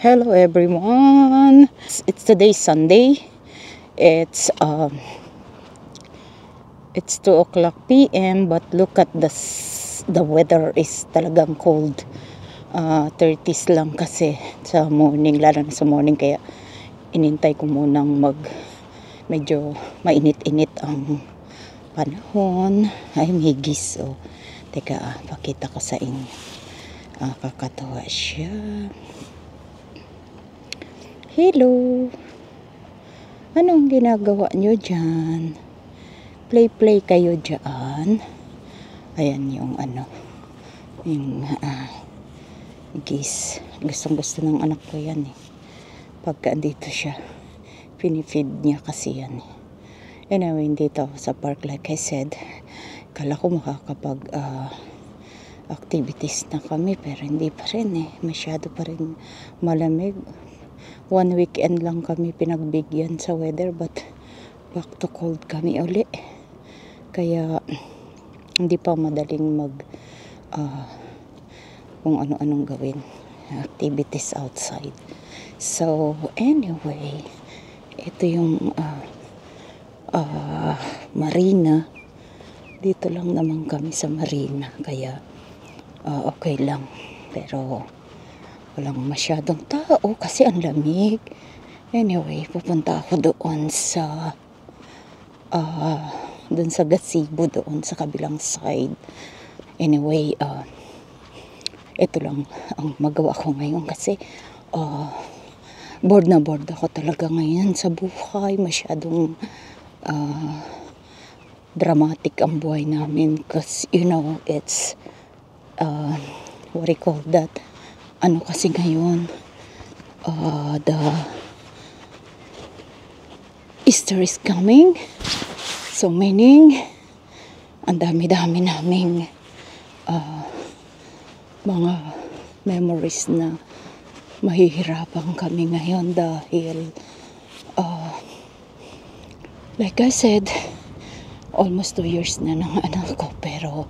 Hello everyone. It's today Sunday. It's 2 o'clock p.m. but look at the weather is talagang cold. 30s lang kasi sa morning, lalo na sa morning, kaya inintay ko munang medyo mainit-init ang panahon. Ay, migis. So, teka, pakita ko sa inyo. Kakatawa siya. Hello! Anong ginagawa nyo dyan? Play kayo dyan. Ayan yung yung geese. Gustong-gusto ng anak ko yan eh. Pagka andito siya, pinifeed niya kasi yan eh. Anyway, dito ako sa park, like I said. Kala ko makakapag activities na kami, pero hindi pa rin eh. Masyado pa rin malamig. 1 weekend lang kami pinagbigyan sa weather, but back to cold kami uli. Kaya hindi pa madaling kung ano-anong gawin, activities outside. So anyway, ito yung marina. Dito lang naman kami sa marina, kaya okay lang. Pero walang masyadong tao kasi ang lamig. Anyway, pupunta ako doon sa gazebo doon sa kabilang side. Anyway, ito lang ang magawa ko ngayon kasi bored na bored ako talaga ngayon sa buhay. Masyadong dramatic ang buhay namin because it's what do you call that? Kasi ngayon the Easter is coming, so meaning ang dami-dami naming mga memories na mahihirapan kami ngayon dahil like I said, almost 2 years na ng anak ko, pero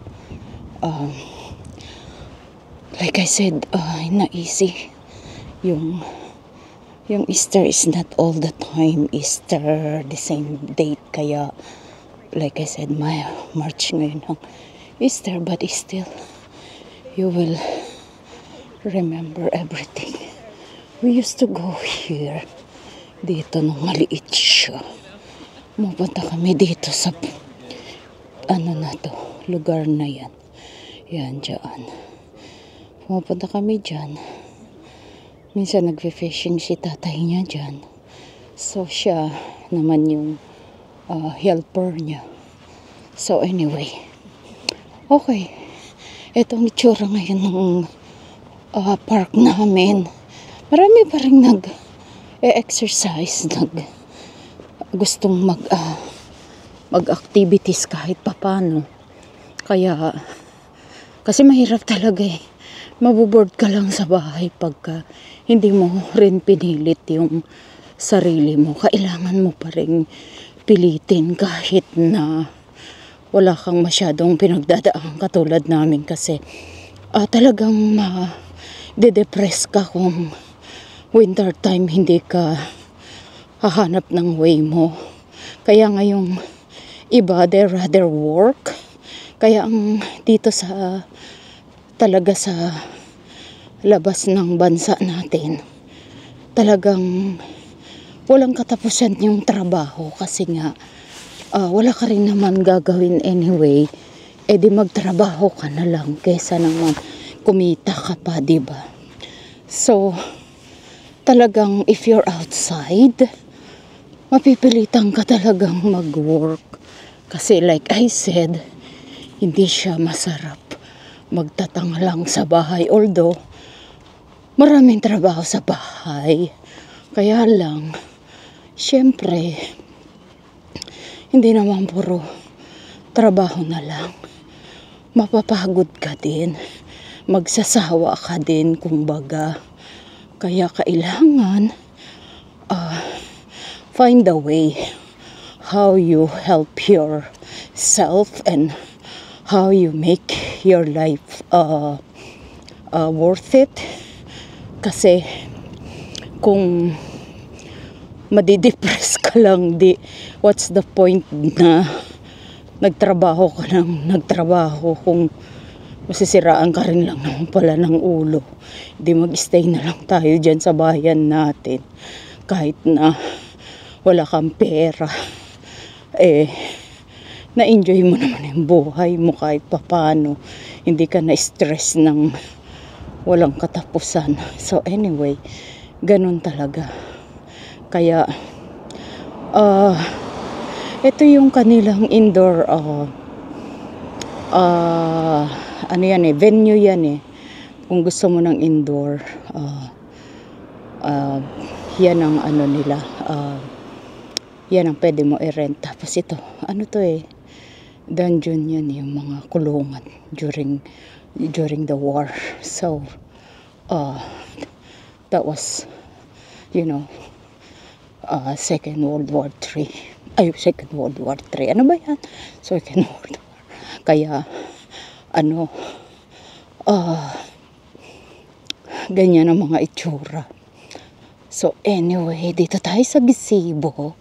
like I said, not easy. Yung Easter is not all the time Easter, the same date. Kaya, like I said, March ngayon ang Easter, but still, you will remember everything. We used to go here, dito nung maliit siya. Pumunta kami dito sa, lugar na yan. Yan, dyan. Pumunta kami dyan. Minsan nagfe-fishing si tatay niya dyan. So siya naman yung helper niya. So anyway, okay. Itong itsura ngayon ng park namin. Marami pa rin nag-exercise, gustong mag-activities kahit papano. Kaya, kasi mahirap talaga eh. Maboboard ka lang sa bahay pagka hindi mo rin pinilit yung sarili mo. Kailangan mo pa rin pilitin kahit na wala kang masyadong pinagdadaan katulad namin, kasi talagang de-depress ka kung winter time hindi ka hahanap ng way mo. Kaya ngayong iba, they rather work. Kaya ang dito talaga sa labas ng bansa natin, talagang walang katapusan yung trabaho kasi nga wala ka rin naman gagawin anyway, di magtrabaho ka na lang kaysa naman kumita ka pa, diba? So talagang if you're outside, mapipilitan ka talagang mag-work kasi like I said, hindi siya masarap magtatanga lang sa bahay, although maraming trabaho sa bahay. Kaya lang, syempre, hindi naman puro trabaho na lang. Mapapagod ka din, magsasawa ka din, kumbaga. Kaya kailangan find a way how you help yourself and how you make your life worth it. Kasi kung madidepress ka lang, di what's the point na nagtrabaho ka ng nagtrabaho kung masisiraan ka rin lang naman pala ng ulo. Di mag-stay na lang tayo dyan sa bayan natin kahit na wala kang pera, na-enjoy mo naman yung buhay mo kahit papano, hindi ka na-stress ng walang katapusan. So anyway, ganun talaga. Kaya ito yung kanilang indoor ano yan venue yan kung gusto mo ng indoor, yan ang ano nila, yan ang pwede mo i-rent. Tapos ito, ano to dungeon yan, yung mga kulungan during the war. So that was, Second World War 3. Second World War 3. Ano ba yan? Second World War. Kaya, ganyan ang mga itsura. So, anyway, dito tayo sa Gisibo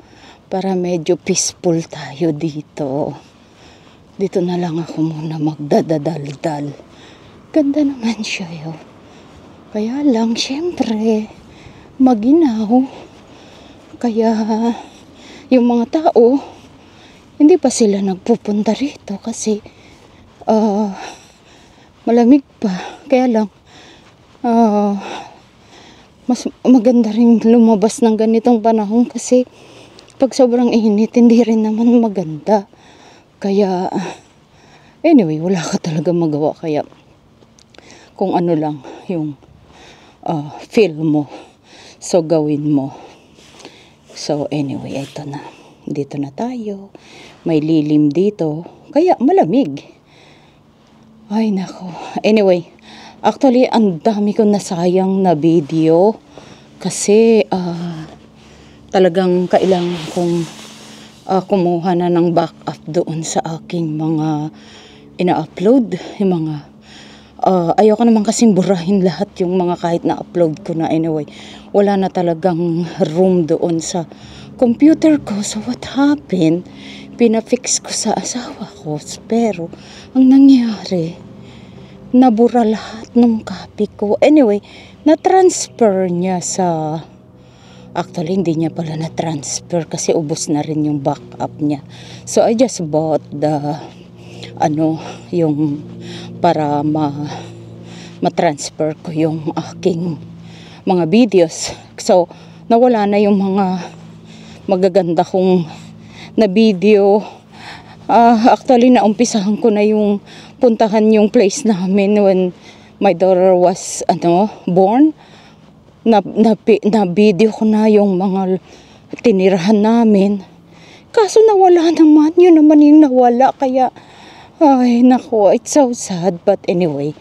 para medyo peaceful tayo dito. Dito na lang ako muna magdadadaldal. Ganda naman siya, Kaya lang, syempre, maginaw. Kaya, yung mga tao, hindi pa sila nagpupunta rito kasi malamig pa. Kaya lang, mas maganda rin lumabas ng ganitong panahon kasi pag sobrang init, hindi rin naman maganda. Kaya, anyway, wala ka talaga magawa. Kaya, kung ano lang, yung feel mo, so gawin mo. So anyway, ito na. Dito na tayo. May lilim dito. Kaya malamig. Ay nako. Anyway, actually ang dami ko nasayang na video. Kasi talagang kailangan kong kumuha na ng backup doon sa aking mga ina-upload. Yung mga ayoko naman kasing burahin lahat yung mga kahit na-upload ko na. Anyway, wala na talagang room doon sa computer ko. So what happened, pinafix ko sa asawa ko. Pero ang nangyari, nabura lahat ng copy ko. Anyway, na-transfer niya sa... Actually, hindi niya pala na-transfer kasi ubos na rin yung backup niya. So I just bought the yung para ma-transfer ko yung aking mga videos. So, nawala na yung mga magaganda kong na video. Actually, naumpisahan ko na yung puntahan yung place namin when my daughter was born. Na video ko na yung mga tinirahan namin. Kaso nawala naman. Yun naman yung nawala. Kaya, ay nako, it's so sad. But anyway,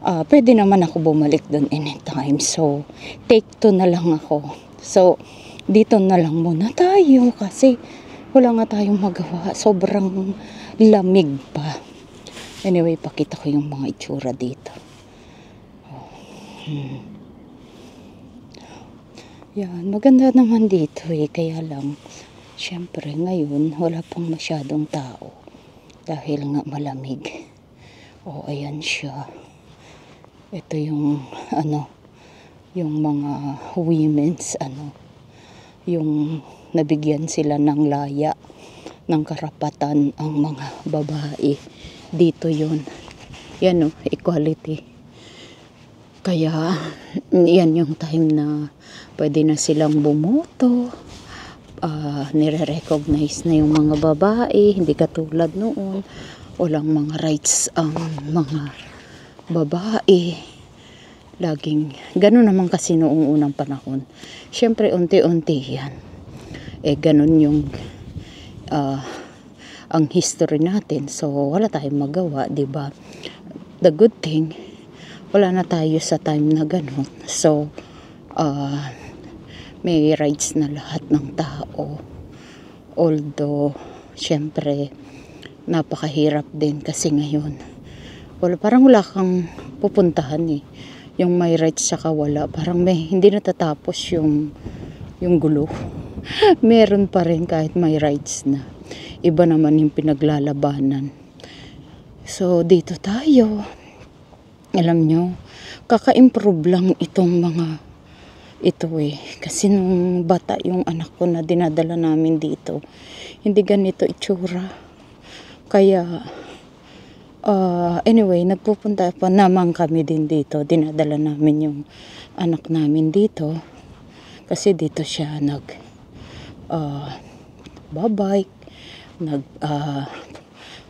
pwede naman ako bumalik doon anytime. So, take 2 na lang ako. So, dito na lang muna tayo kasi wala nga tayong magawa. Sobrang lamig pa. Anyway, pakita ko yung mga itsura dito. Yan, maganda naman dito Kaya lang, syempre ngayon, wala pang masyadong tao. Dahil nga malamig. Ayan siya. Ito yung yung mga women's yung nabigyan sila ng laya ng karapatan ang mga babae. Dito yun. Yan equality. Kaya yan yung time na pwede na silang bumoto. Nire-recognize na yung mga babae, hindi katulad noon. Walang mga rights ang mga babae. Laging, ganun naman kasi noong unang panahon. Siyempre, unti-unti yan. Ganun yung ang history natin. So, wala tayong magawa, diba? The good thing, wala na tayo sa time na ganun. So, may rights na lahat ng tao. Although, syempre, napakahirap din kasi ngayon. Parang wala kang pupuntahan yung may rights saka wala. Parang hindi natatapos yung gulo. Meron pa rin kahit may rights na. Iba naman yung pinaglalabanan. So, dito tayo. Alam nyo, kaka-improve lang itong mga ito Kasi nung bata yung anak ko na dinadala namin dito, hindi ganito itsura. Kaya, anyway, nagpupunta pa naman kami din dito. Dinadala namin yung anak namin dito. Kasi dito siya babike,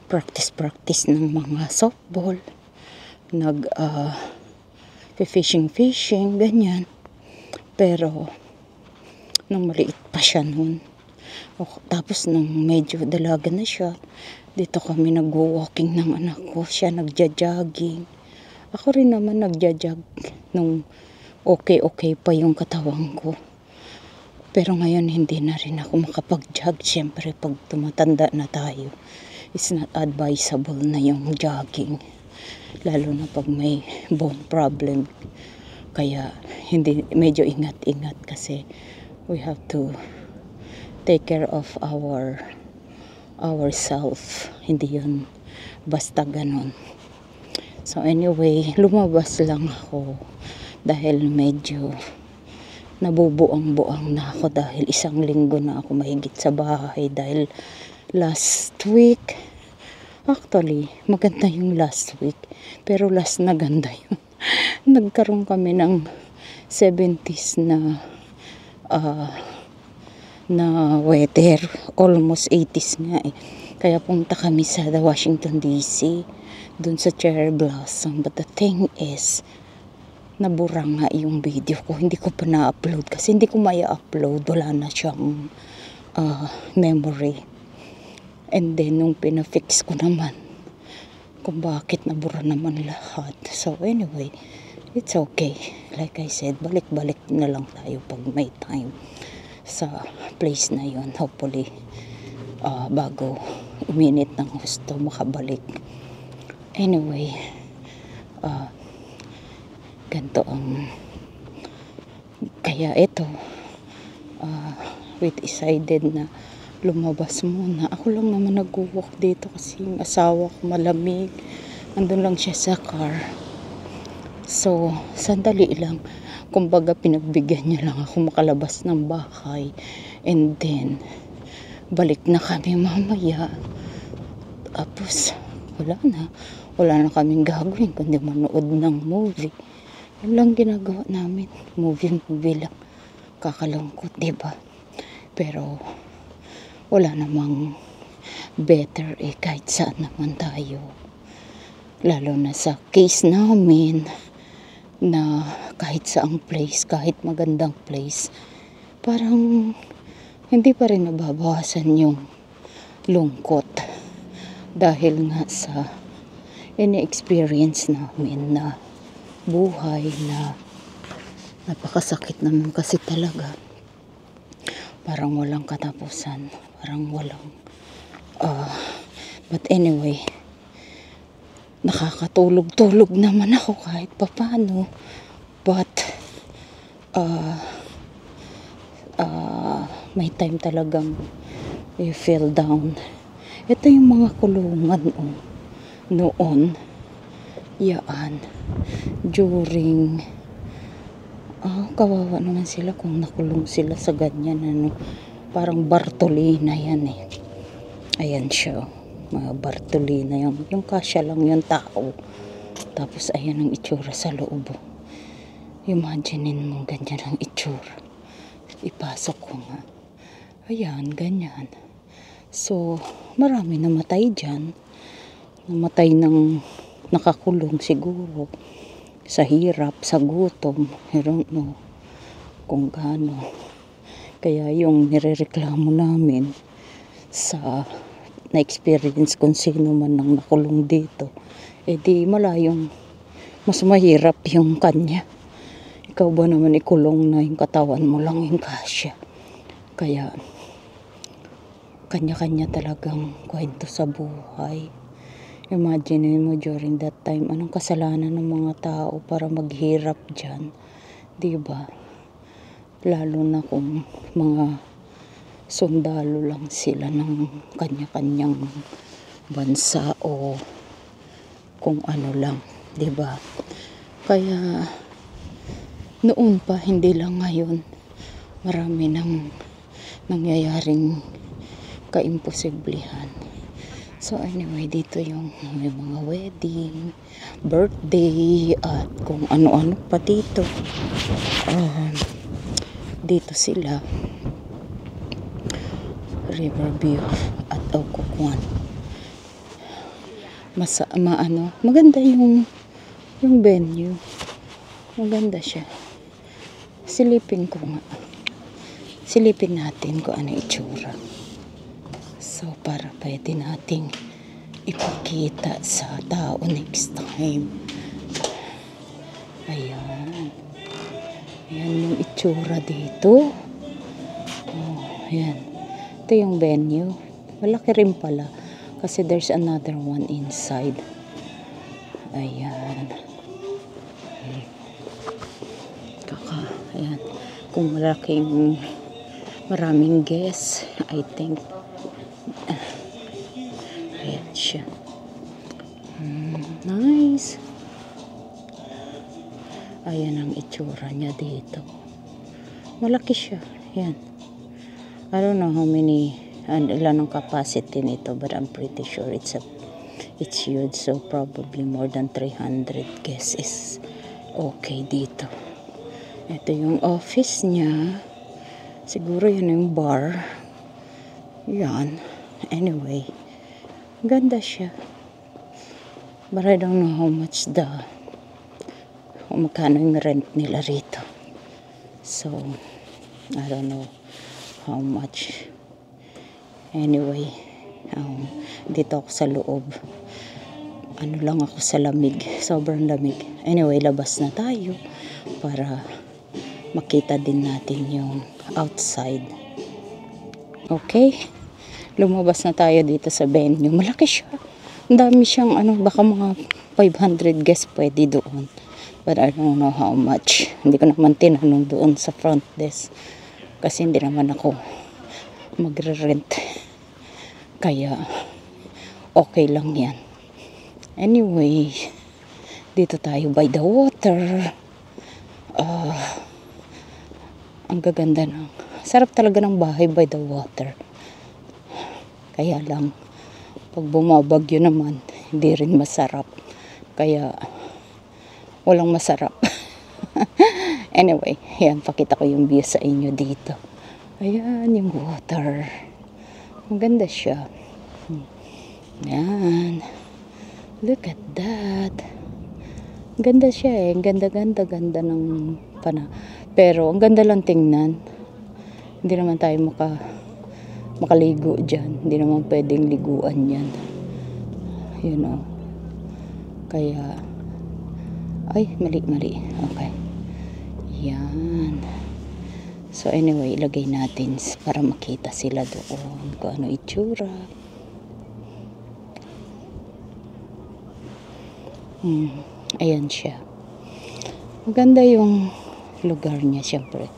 practice ng mga softball, fishing, ganyan. Pero, nung maliit pa siya nun, tapos nung medyo dalaga na siya, dito kami nag-walking ng anak ko, siya nagja-jogging. Ako rin naman nagja-jog nung okay pa yung katawan ko. Pero ngayon hindi na rin ako makapag-jog. Siyempre pag tumatanda na tayo, it's not advisable na yung jogging. Lalo na pag may bone problem. Kaya hindi, medyo ingat-ingat kasi we have to take care of ourself. Hindi yun basta ganon. So anyway, lumabas lang ako dahil medyo nabubuang-buang na ako dahil 1 linggo na ako mahigit sa bahay dahil last week, actually maganda yung last week, pero last na ganda yun. Nagkaroon kami ng 70s na weather, almost 80s nga Kaya punta kami sa Washington DC, dun sa cherry blossom. But the thing is, nabura nga yung video ko. Hindi ko pa na-upload kasi hindi ko maya-upload. Wala na siyang memory. And then, nung pinafix ko naman, kung bakit nabura naman lahat. So, anyway, it's okay. Like I said, balik-balik na lang tayo pag may time sa place na yun. Hopefully, bago uminit ng gusto, makabalik. Anyway, ganito ang kaya ito we decided na lumabas muna. Ako lang naman nag-walk dito kasi yung asawa ko malamig, andun lang siya sa car. So sandali lang, kumbaga pinagbigyan niya lang ako makalabas ng bahay, and then balik na kami mamaya. Tapos wala na kaming gagawin kundi manood ng movie. Yun lang ginagawa namin. Movie lang. Kakalungkot, diba? Pero, wala namang better kahit saan naman tayo. Lalo na sa case namin na kahit saang place, kahit magandang place, parang hindi pa rin nababawasan yung lungkot. Dahil nga sa ini-experience namin na buhay na napakasakit naman kasi talaga. Parang walang katapusan. Parang walang but anyway, nakakatulog-tulog naman ako kahit papano. But may time talagang you feel down. Ito yung mga kulungan noon. Yaan. During kawawa naman sila kung nakulong sila sa ganyan parang Bartolina yan ayan siya, mga Bartolina yan, yung kasya lang yung tao, tapos ayan ang itsura sa loob. Imaginein mo ganyan ang itsura, ipasok ko nga, ayan ganyan. So marami namatay dyan, namatay ng nakakulong siguro sa hirap, sa gutom, I don't know kung gaano. Kaya yung nirereklamo namin sa na-experience kung sino man ang nakulong dito, di malayong mas mahirap yung kanya. Ikaw ba naman ikulong na yung katawan mo lang yung kasya. Kaya kanya-kanya talagang kwento sa buhay. Imagine mo during that time, anong kasalanan ng mga tao para maghirap dyan. Diba? Lalo na kung mga sundalo lang sila ng kanya-kanyang bansa o kung ano lang. Diba? Kaya noon pa, hindi lang ngayon, marami nang nangyayaring kaimposiblihan. So anyway, dito yung may mga wedding, birthday, at kung ano-ano pa dito. Dito sila, Riverview at Occoquan. Maganda yung venue. Maganda siya. Silipin natin kung ano itsura. So, para pwede nating ipakita sa tao next time. Ayan. Ayan yung itsura dito. Oh, ayan. Ito yung venue. Malaki rin pala. Kasi there's another one inside. Ayan. Ayan. Kung maraming guests, I think ayan siya. Nice. Ayan ang itsura niya dito. Malaki siya. Ayan. I don't know how many ilan ang capacity nito, but I'm pretty sure it's huge. So probably more than 300 guests is okay dito. Ito yung office niya. Siguro yun yung bar. Yan. Anyway. Ganda siya. But I don't know how much kung magkano yung rent nila rito. So, I don't know how much. Anyway, dito ako sa loob. Ano lang ako sa lamig. Sobrang lamig. Anyway, labas na tayo para makita din natin yung outside. Okay? Lumabas na tayo dito sa venue. Malaki siya. Ang dami siyang baka mga 500 guests pwede doon. But I don't know how much. Hindi ko naman tinanong doon sa front desk. Kasi hindi naman ako magre-rent. Kaya okay lang yan. Anyway, dito tayo by the water. Ang gaganda ng sarap talaga ng bahay by the water. Kaya lang pag bumabagyo naman hindi rin masarap. Kaya walang masarap. Anyway, yan, pakita ko yung view sa inyo dito. Ayan yung water. Maganda siya. Yan. Look at that. Ganda siya eh. Ganda ng pero ang ganda lang tingnan. Hindi naman tayo makaligo dyan. Hindi naman pwedeng liguan yan. You know. Kaya ay, mali. Okay. Yan. So anyway, ilagay natin para makita sila doon kung ano itsura. Ayan siya. Maganda yung lugar niya, syempre.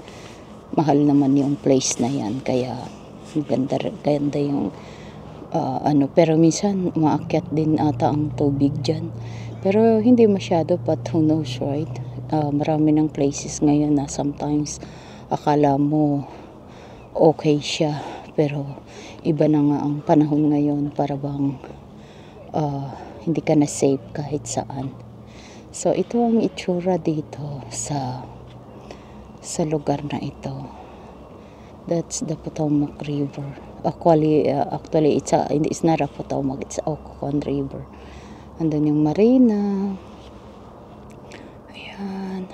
Mahal naman yung place na yan, kaya ganda yung pero minsan umaakyat din ata ang tubig dyan. Pero hindi masyado, but who knows, right? Marami ng places ngayon na sometimes akala mo okay siya, pero iba na nga ang panahon ngayon, para bang hindi ka na safe kahit saan. So ito ang itsura dito sa lugar na ito. That's the Potomac River. Actually it's not a Potomac, it's Occoquan River. Andun yung marina. Ayan.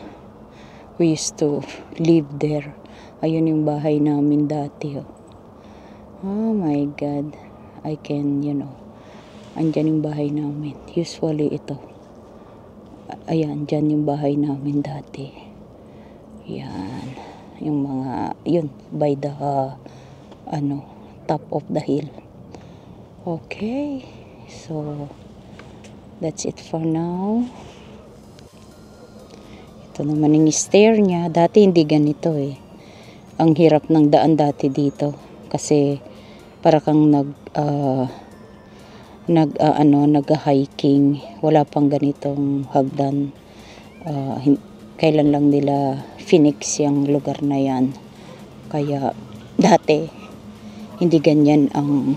We used to live there. Ayun yung bahay namin dati. Oh my God. I can, andyan yung bahay namin. Usually ito. Ayan, dyan yung bahay namin dati. Yan. Yung mga, yun, by the, top of the hill. Okay. So, That's it for now. Ito naman yung stair niya. Dati hindi ganito eh. Ang hirap ng daan dati dito. Kasi para kang nag-hiking. Wala pang ganitong hagdan. Kailan lang nila Phoenix yung lugar na yan. Kaya dati hindi ganyan ang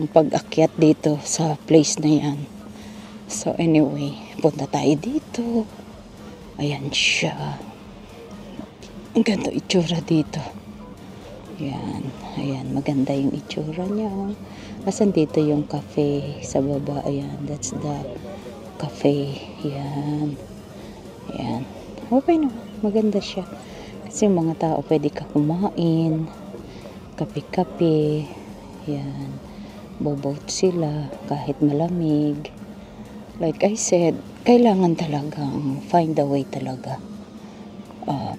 pag-akyat dito sa place na yan. So anyway, punta tayo dito. Ayan siya. Ang ganda itsura dito. Ayan, ayan, maganda yung itsura niya. Asan dito yung cafe sa baba? Ayan, that's the cafe. Ayan. Ayan. Okay no, maganda siya. Kasi mga tao pwede ka kumain, kape-kape. Ayan. Boboat sila kahit malamig. Like I said, kailangan talagang find a way talaga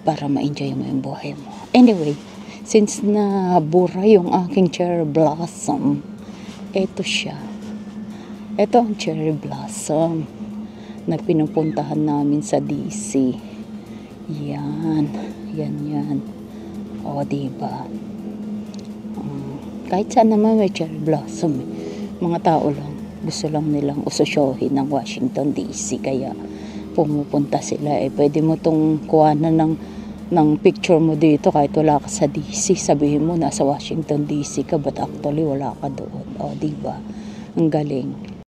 para ma-enjoy mo yung buhay mo. Anyway, since nabura yung aking cherry blossom, eto siya. Ito ang cherry blossom na pinupuntahan namin sa DC. Yan. Yan. O, diba? Kahit saan naman may cherry blossom eh. Mga tao lang, gusto lang nilang usosyohin ng Washington DC, kaya pumupunta sila eh. Pwede mo tong kuhanan ng picture mo dito kahit wala ka sa DC. Sabihin mo nasa Washington DC ka, but actually wala ka doon. O, diba? Ang galing.